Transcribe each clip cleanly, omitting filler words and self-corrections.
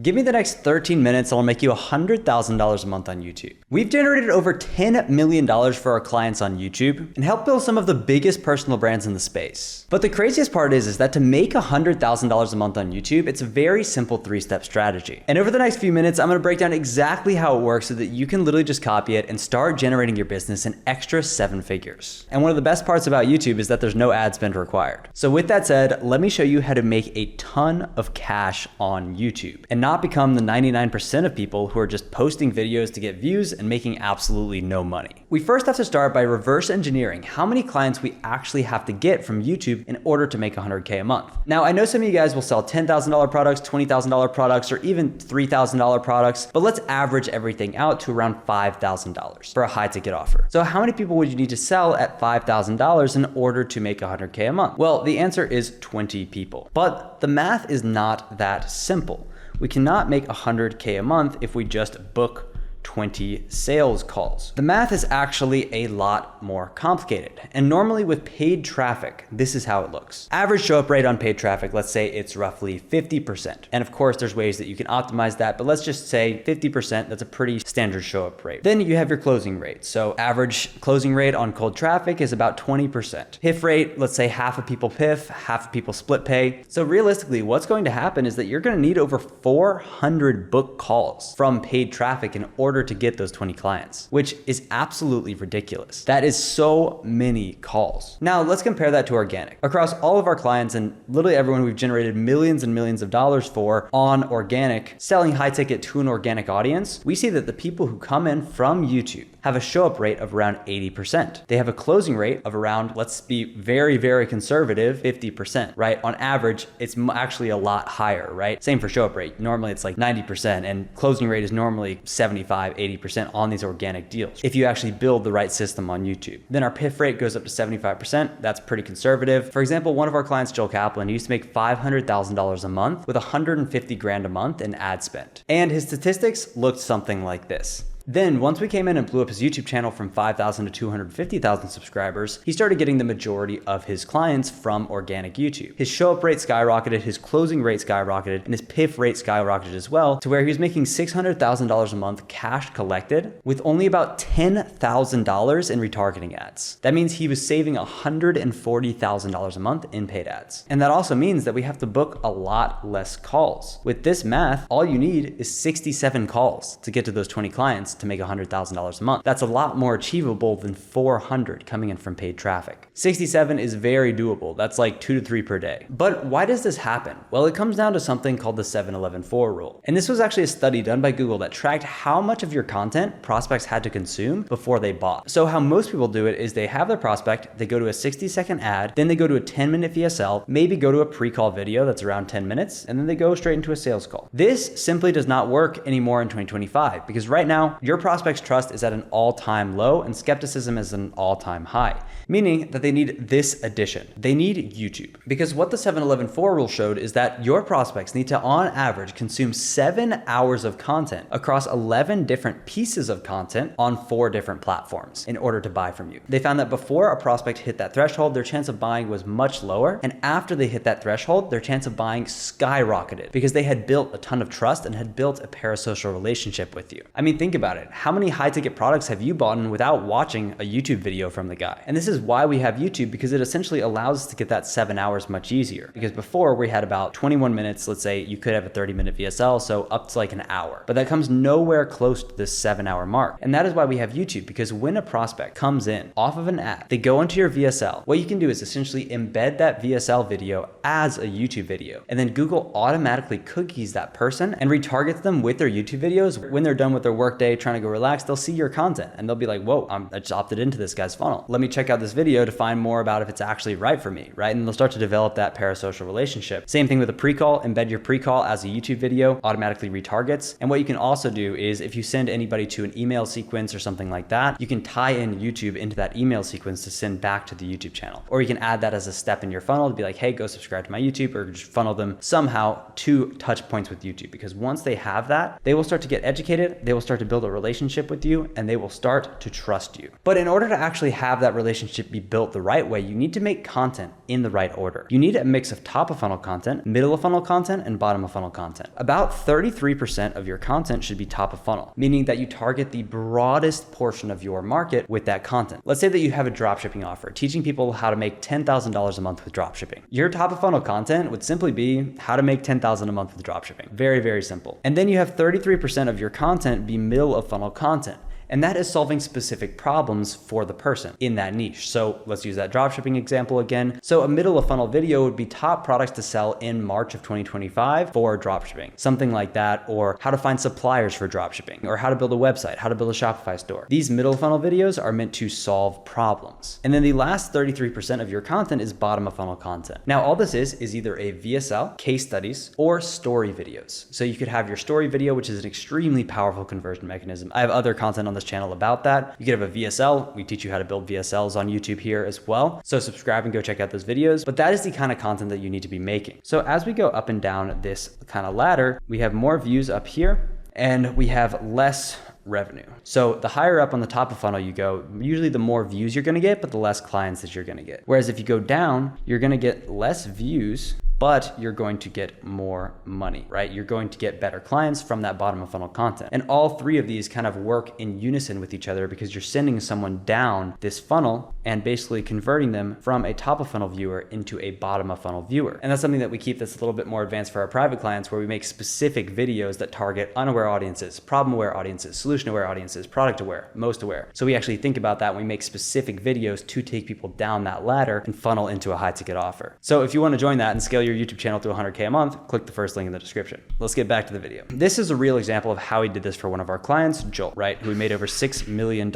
Give me the next 13 minutes and I'll make you $100,000 a month on YouTube. We've generated over $10 million for our clients on YouTube and helped build some of the biggest personal brands in the space. But the craziest part is that to make $100,000 a month on YouTube, it's a very simple 3-step strategy. And over the next few minutes, I'm gonna break down exactly how it works so that you can literally just copy it and start generating your business an extra 7 figures. And one of the best parts about YouTube is that there's no ad spend required. So with that said, let me show you how to make a ton of cash on YouTube and not become the 99% of people who are just posting videos to get views and making absolutely no money. We first have to start by reverse engineering how many clients we actually have to get from YouTube in order to make 100K a month. Now, I know some of you guys will sell $10,000 products, $20,000 products, or even $3,000 products, but let's average everything out to around $5,000 for a high ticket offer. So how many people would you need to sell at $5,000 in order to make 100K a month? Well, the answer is 20 people, but the math is not that simple. We cannot make 100K a month if we just book 20 sales calls. The math is actually a lot more complicated. And normally with paid traffic, this is how it looks. Average show up rate on paid traffic, let's say it's roughly 50%. And of course, there's ways that you can optimize that, but let's just say 50%, that's a pretty standard show up rate. Then you have your closing rate. So average closing rate on cold traffic is about 20%. PIF rate, let's say half of people PIF, half of people split pay. So realistically, what's going to happen is that you're gonna need over 400 book calls from paid traffic in order to get those 20 clients, which is absolutely ridiculous. That is so many calls. Now let's compare that to organic. Across all of our clients and literally everyone we've generated millions and millions of dollars for on organic, selling high ticket to an organic audience, we see that the people who come in from YouTube have a show up rate of around 80%. They have a closing rate of around, let's be very, very conservative, 50%, right? On average, it's actually a lot higher, right? Same for show up rate. Normally it's like 90% and closing rate is normally 75, 80% on these organic deals if you actually build the right system on YouTube. Then our PIF rate goes up to 75%. That's pretty conservative. For example, one of our clients, Joel Kaplan, used to make $500,000 a month with 150 grand a month in ad spend. And his statistics looked something like this. Then once we came in and blew up his YouTube channel from 5,000 to 250,000 subscribers, he started getting the majority of his clients from organic YouTube. His show up rate skyrocketed, his closing rate skyrocketed, and his PIF rate skyrocketed as well, to where he was making $600,000 a month cash collected with only about $10,000 in retargeting ads. That means he was saving $140,000 a month in paid ads. And that also means that we have to book a lot less calls. With this math, all you need is 67 calls to get to those 20 clients to make $100,000 a month. That's a lot more achievable than 400 coming in from paid traffic. 67 is very doable. That's like 2 to 3 per day. But why does this happen? Well, it comes down to something called the 7-11-4 rule. And this was actually a study done by Google that tracked how much of your content prospects had to consume before they bought. So how most people do it is they have their prospect, they go to a 60-second ad, then they go to a 10-minute VSL, maybe go to a pre-call video that's around 10 minutes, and then they go straight into a sales call. This simply does not work anymore in 2025 because right now, your prospect's trust is at an all-time low and skepticism is an all-time high, meaning that they need this addition. They need YouTube. Because what the 7-11-4 rule showed is that your prospects need to, on average, consume 7 hours of content across 11 different pieces of content on 4 different platforms in order to buy from you. They found that before a prospect hit that threshold, their chance of buying was much lower. And after they hit that threshold, their chance of buying skyrocketed because they had built a ton of trust and had built a parasocial relationship with you. I mean, think about it. How many high ticket products have you bought in without watching a YouTube video from the guy? And this is why we have YouTube, because it essentially allows us to get that 7 hours much easier. Because before we had about 21 minutes, let's say you could have a 30-minute VSL, so up to like an hour. But that comes nowhere close to this 7-hour mark. And that is why we have YouTube, because when a prospect comes in off of an ad, they go into your VSL, what you can do is essentially embed that VSL video as a YouTube video. And then Google automatically cookies that person and retargets them with their YouTube videos when they're done with their workday trying to go relax. They'll see your content and they'll be like, whoa, I just opted into this guy's funnel. Let me check out this video to find more about if it's actually right for me, right? And they'll start to develop that parasocial relationship. Same thing with a pre-call, embed your pre-call as a YouTube video, automatically retargets. And what you can also do is if you send anybody to an email sequence or something like that, you can tie in YouTube into that email sequence to send back to the YouTube channel. Or you can add that as a step in your funnel to be like, hey, go subscribe to my YouTube, or just funnel them somehow to touch points with YouTube. Because once they have that, they will start to get educated, they will start to build a relationship with you and they will start to trust you. But in order to actually have that relationship be built the right way, you need to make content in the right order. You need a mix of top of funnel content, middle of funnel content, and bottom of funnel content. About 33% of your content should be top of funnel, meaning that you target the broadest portion of your market with that content. Let's say that you have a dropshipping offer, teaching people how to make $10,000 a month with dropshipping. Your top of funnel content would simply be how to make $10,000 a month with dropshipping. Very, very simple. And then you have 33% of your content be middle of funnel content. And that is solving specific problems for the person in that niche. So let's use that dropshipping example again. So a middle of funnel video would be top products to sell in March of 2025 for dropshipping, something like that, or how to find suppliers for dropshipping, or how to build a website, how to build a Shopify store. These middle of funnel videos are meant to solve problems. And then the last 33% of your content is bottom of funnel content. Now, all this is either a VSL, case studies, or story videos. So you could have your story video, which is an extremely powerful conversion mechanism. I have other content on this channel about that. You could have a VSL. We teach you how to build VSLs on YouTube here as well. So subscribe and go check out those videos. But that is the kind of content that you need to be making. So as we go up and down this kind of ladder, we have more views up here and we have less revenue. So the higher up on the top of funnel you go, usually the more views you're going to get, but the less clients that you're going to get. Whereas if you go down, you're going to get less views, but you're going to get more money, right? You're going to get better clients from that bottom of funnel content. And all three of these kind of work in unison with each other because you're sending someone down this funnel and basically converting them from a top of funnel viewer into a bottom of funnel viewer. And that's something that we keep that's a little bit more advanced for our private clients, where we make specific videos that target unaware audiences, problem aware audiences, solution aware audiences, product aware, most aware. So we actually think about that when we make specific videos to take people down that ladder and funnel into a high ticket offer. So if you want to join that and scale your YouTube channel to 100K a month, click the first link in the description. Let's get back to the video. This is a real example of how he did this for one of our clients, Joel, right? Who made over $6 million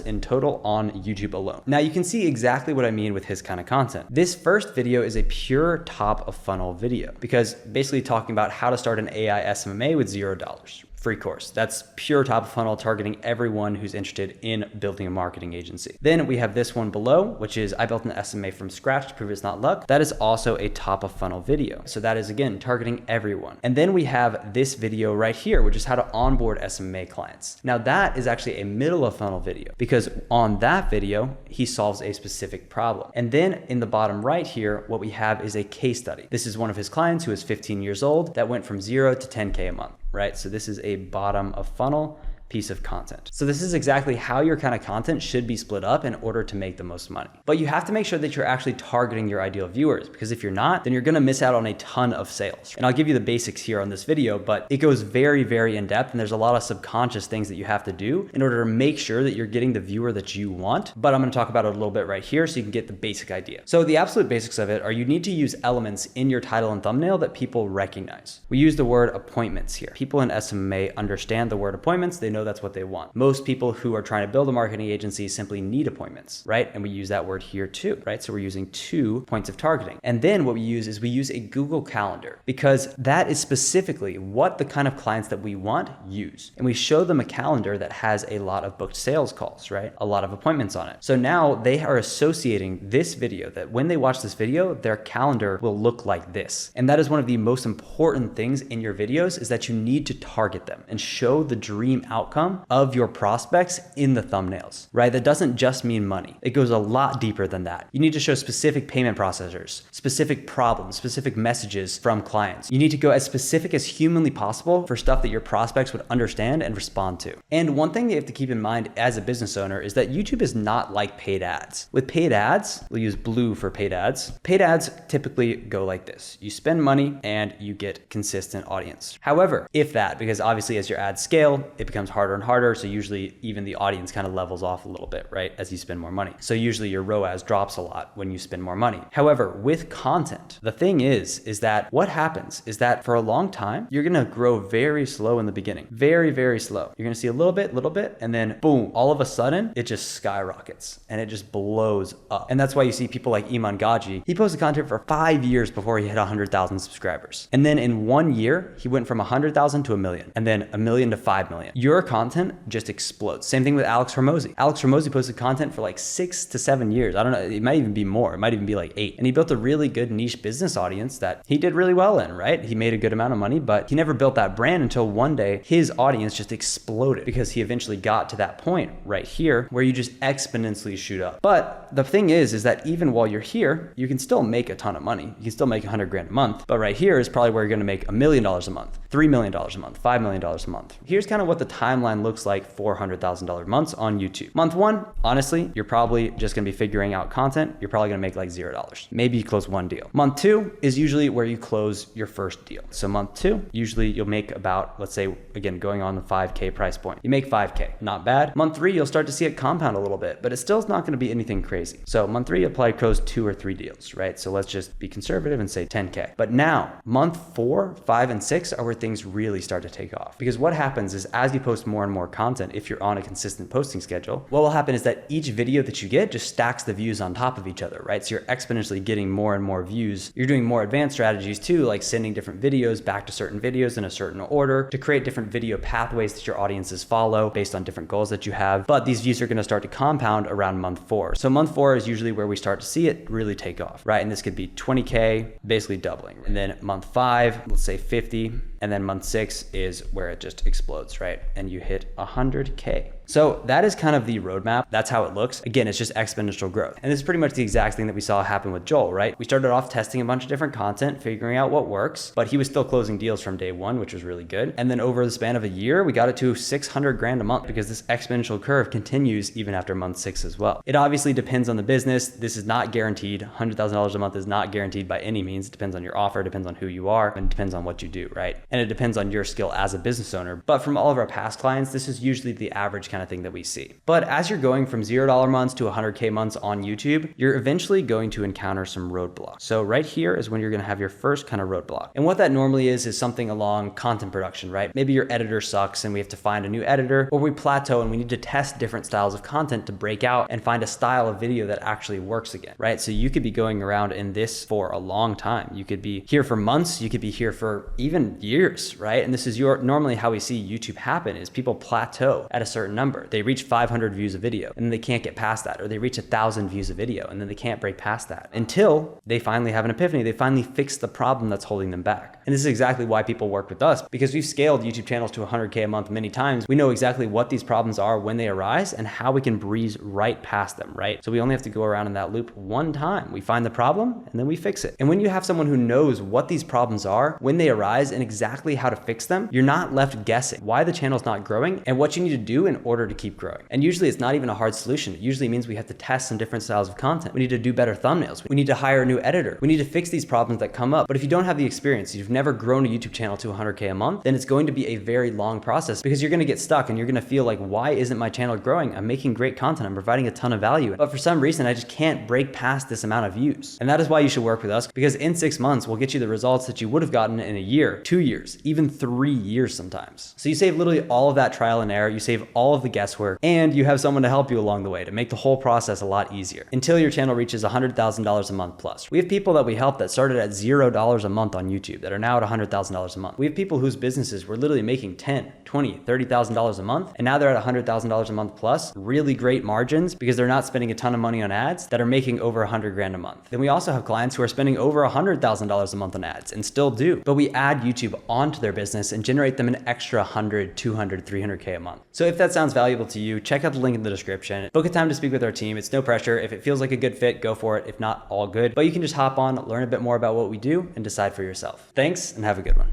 in total on YouTube alone. Now you can see exactly what I mean with his kind of content. This first video is a pure top of funnel video because basically talking about how to start an AI SMMA with $0. Free course. That's pure top of funnel, targeting everyone who's interested in building a marketing agency. Then we have this one below, which is I built an SMA from scratch to prove it's not luck. That is also a top of funnel video. So that is again targeting everyone. And then we have this video right here, which is how to onboard SMA clients. Now that is actually a middle of funnel video because on that video, he solves a specific problem. And then in the bottom right here, what we have is a case study. This is one of his clients who is 15 years old that went from 0 to 10K a month. Right? So this is a bottom of funnel piece of content. So this is exactly how your kind of content should be split up in order to make the most money. But you have to make sure that you're actually targeting your ideal viewers, because if you're not, then you're going to miss out on a ton of sales. And I'll give you the basics here on this video, but it goes very, very in depth. And there's a lot of subconscious things that you have to do in order to make sure that you're getting the viewer that you want. But I'm going to talk about it a little bit right here so you can get the basic idea. So the absolute basics of it are you need to use elements in your title and thumbnail that people recognize. We use the word appointments here. People in SMA understand the word appointments. They know that's what they want. Most people who are trying to build a marketing agency simply need appointments, right? And we use that word here too, right? So we're using 2 points of targeting. And then what we use is we use a Google Calendar because that is specifically what the kind of clients that we want use. And we show them a calendar that has a lot of booked sales calls, right? A lot of appointments on it. So now they are associating this video, that when they watch this video, their calendar will look like this. And that is one of the most important things in your videos, is that you need to target them and show the dream outcome of your prospects in the thumbnails, right? That doesn't just mean money. It goes a lot deeper than that. You need to show specific payment processors, specific problems, specific messages from clients. You need to go as specific as humanly possible for stuff that your prospects would understand and respond to. And one thing you have to keep in mind as a business owner is that YouTube is not like paid ads. With paid ads, we'll use blue for paid ads. Paid ads typically go like this. You spend money and you get consistent audience. However, if that, because obviously as your ads scale, it becomes harder and harder. So usually even the audience kind of levels off a little bit, right? As you spend more money. So usually your ROAS drops a lot when you spend more money. However, with content, the thing is that what happens is that for a long time, you're going to grow very slow in the beginning, very, very slow. You're going to see a little bit, and then boom, all of a sudden it just skyrockets and it just blows up. And that's why you see people like Iman Gaji. He posted content for 5 years before he hit 100,000 subscribers. And then in 1 year, he went from 100,000 to 1 million, and then 1 million to 5 million. Your content just explodes. Same thing with Alex Hormozi. Alex Hormozi posted content for like 6 to 7 years. I don't know, it might even be more. It might even be like 8. And he built a really good niche business audience that he did really well in, right? He made a good amount of money, but he never built that brand until one day his audience just exploded because he eventually got to that point right here where you just exponentially shoot up. But the thing is that even while you're here, you can still make a ton of money. You can still make 100 grand a month. But right here is probably where you're going to make $1 million a month, $3 million a month, $5 million a month. Here's kind of what the timeline looks like for $100,000 months on YouTube. Month 1, honestly, you're probably just going to be figuring out content. You're probably going to make like $0. Maybe you close one deal. Month 2 is usually where you close your first deal. So month 2, usually you'll make about, let's say, again, going on the 5K price point. You make 5K, not bad. Month 3, you'll start to see it compound a little bit, but it still is not going to be anything crazy. So month 3, you'll probably close 2 or 3 deals, right? So let's just be conservative and say 10K. But now month 4, 5, and 6 are where things really start to take off. Because what happens is as you post more and more content, if you're on a consistent posting schedule, what will happen is that each video that you get just stacks the views on top of each other, right? So you're exponentially getting more and more views. You're doing more advanced strategies too, like sending different videos back to certain videos in a certain order to create different video pathways that your audiences follow based on different goals that you have. But these views are going to start to compound around month 4. So month 4 is usually where we start to see it really take off, right? And this could be 20K, basically doubling. And then month 5, let's say 50. And then month 6 is where it just explodes, right? And you hit 100K. So that is kind of the roadmap. That's how it looks. Again, it's just exponential growth. And this is pretty much the exact thing that we saw happen with Joel, right? We started off testing a bunch of different content, figuring out what works, but he was still closing deals from day 1, which was really good. And then over the span of a year, we got it to 600 grand a month because this exponential curve continues even after month 6 as well. It obviously depends on the business. This is not guaranteed. $100,000 a month is not guaranteed by any means. It depends on your offer, depends on who you are, and it depends on what you do, right? And it depends on your skill as a business owner. But from all of our past clients, this is usually the average kind of thing that we see. But as you're going from $0 months to 100K months on YouTube, you're eventually going to encounter some roadblocks. So right here is when you're going to have your first kind of roadblock. And what that normally is something along content production, right? Maybe your editor sucks and we have to find a new editor, or we plateau and we need to test different styles of content to break out and find a style of video that actually works again, right? So you could be going around in this for a long time. You could be here for months. You could be here for even years, right? And this is normally how we see YouTube happen is people plateau at a certain number. They reach 500 views a video and then they can't get past that, or they reach 1,000 views a video and then they can't break past that until they finally have an epiphany. They finally fix the problem that's holding them back. And this is exactly why people work with us, because we've scaled YouTube channels to 100K a month many times. We know exactly what these problems are when they arise and how we can breeze right past them, right? So we only have to go around in that loop one time. We find the problem and then we fix it. And when you have someone who knows what these problems are when they arise and exactly how to fix them, you're not left guessing why the channel's not growing and what you need to do in order to keep growing. And usually it's not even a hard solution. It usually means we have to test some different styles of content. We need to do better thumbnails. We need to hire a new editor. We need to fix these problems that come up. But if you don't have the experience, you've never grown a YouTube channel to 100K a month, then it's going to be a very long process because you're going to get stuck and you're going to feel like, why isn't my channel growing? I'm making great content. I'm providing a ton of value. But for some reason, I just can't break past this amount of views. And that is why you should work with us, because in 6 months, we'll get you the results that you would have gotten in a year, 2 years, even 3 years sometimes. So you save literally all of that trial and error. You save all of the guesswork, and you have someone to help you along the way to make the whole process a lot easier until your channel reaches $100,000 a month plus. We have people that we help that started at $0 a month on YouTube that are now at $100,000 a month. We have people whose businesses were literally making $10,000, $20,000, $30,000 a month, and now they're at $100,000 a month plus, really great margins because they're not spending a ton of money on ads, that are making over 100 grand a month. Then we also have clients who are spending over $100,000 a month on ads and still do, but we add YouTube onto their business and generate them an extra 100, 200, 300K a month. So if that sounds valuable to you, check out the link in the description. Book a time to speak with our team. It's no pressure. If it feels like a good fit, go for it. If not, all good. But you can just hop on, learn a bit more about what we do, and decide for yourself. Thanks, and have a good one.